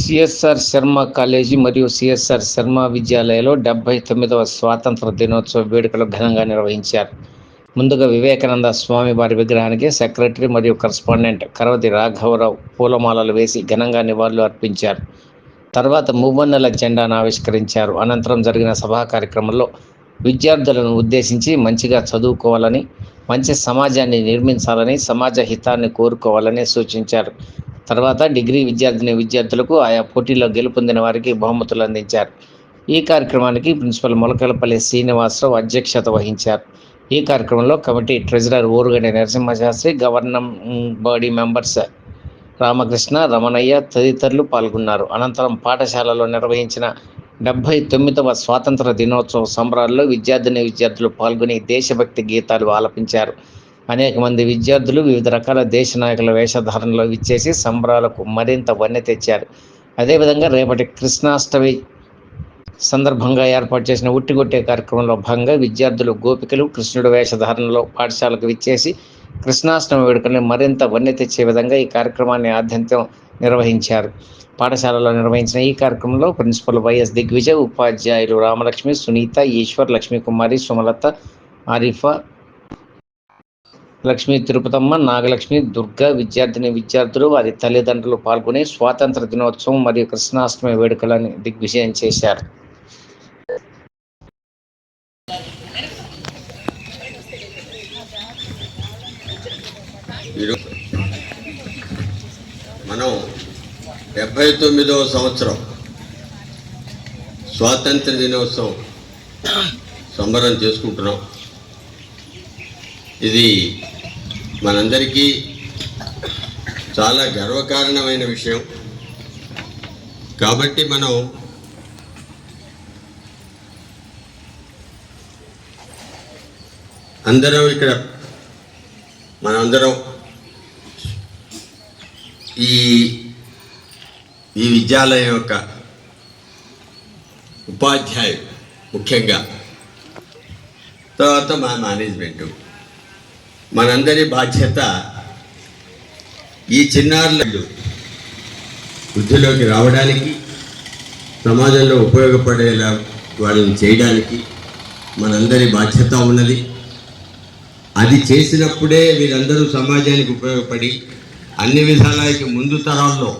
CSR Sharma college మరియు CSR Sharma విద్యాలయంలో 79వ స్వాతంత్ర దినోత్సవ వేడుకలు ఘనంగా నిర్వహించారు. ముందుగా వివేకానంద స్వామి వారి విగ్రహానికి సెక్రటరీ మరియు కరస్పాండెంట్ కరవతి రాఘవరావు పూలమాలలు వేసి ఘనంగా నివాళులు అర్పించారు. తర్వాత మువ్వన్నెల జెండాను ఆవిష్కరించారు. అనంతరం జరిగిన సభా కార్యక్రమంలో విద్యార్థులను ఉద్దేశించి మంచిగా చదువుకోవాలని, మంచి సమాజాన్ని నిర్మించాలని, సమాజ హితాన్ని కోరుకోవాలని సూచించారు. తర్వాత డిగ్రీ విద్యార్థులకు ఆయా పోటీల్లో గెలుపొందిన వారికి బహుమతులు అందించారు. ఈ కార్యక్రమానికి ప్రిన్సిపల్ మొలకలపల్లి శ్రీనివాసరావు అధ్యక్షత వహించారు. ఈ కార్యక్రమంలో committee treasurer Oruganti Narasimha Sastry, governing body members Ramakrishna, Ramanaiah తదితరులు పాల్గొన్నారు. అనంతరం పాఠశాలలో నిర్వహించిన 79వ స్వాతంత్ర దినోత్సవ సంబరాల్లో విద్యార్థులు పాల్గొని దేశభక్తి గీతాలు ఆలపించారు. అనేక మంది విద్యార్థులు వివిధ రకాల దేశ నాయకుల వేషధారణలో విచ్చేసి సంబరాలకు మరింత వన్నె తెచ్చారు. అదేవిధంగా రేపటి కృష్ణాష్టమి సందర్భంగా ఏర్పాటు చేసిన ఉట్టిగొట్టే కార్యక్రమంలో భాగంగా విద్యార్థులు గోపికలు కృష్ణుడి వేషధారణలో పాఠశాలకు విచ్చేసి కృష్ణాష్టమి వేడుకల్ని మరింత వన్నె తెచ్చే విధంగా ఈ కార్యక్రమాన్ని ఆద్యంతం నిర్వహించారు. పాఠశాలలో నిర్వహించిన ఈ కార్యక్రమంలో ప్రిన్సిపల్ వైఎస్ దిగ్విజయ్, ఉపాధ్యాయులు రామలక్ష్మి, సునీత, ఈశ్వర్, లక్ష్మీకుమారి, సుమలత, ఆరిఫా, లక్ష్మీ తిరుపతమ్మ, నాగలక్ష్మి, దుర్గా, విద్యార్థులు వారి తల్లిదండ్రులు పాల్గొని స్వాతంత్ర దినోత్సవం మరియు కృష్ణాష్టమి వేడుకలను దిగ్విజయం చేశారు. మనం 79వ సంవత్సరం స్వాతంత్ర దినోత్సవం సంబరం చేసుకుంటున్నాం. ఇది మనందరికీ చాలా గర్వకారణమైన విషయం. కాబట్టి మనందరం ఈ విద్యాలయం యొక్క ఉపాధ్యాయులు, ముఖ్యంగా తర్వాత మా మేనేజ్మెంటు, మనందరి బాధ్యత ఈ చిన్నారులు వృద్ధిలోకి రావడానికి, సమాజంలో ఉపయోగపడేలా వాళ్ళని చేయడానికి మనందరి బాధ్యత ఉన్నది. అది చేసినప్పుడే వీరందరూ సమాజానికి ఉపయోగపడి అన్ని విధాలకి ముందు తరాల్లో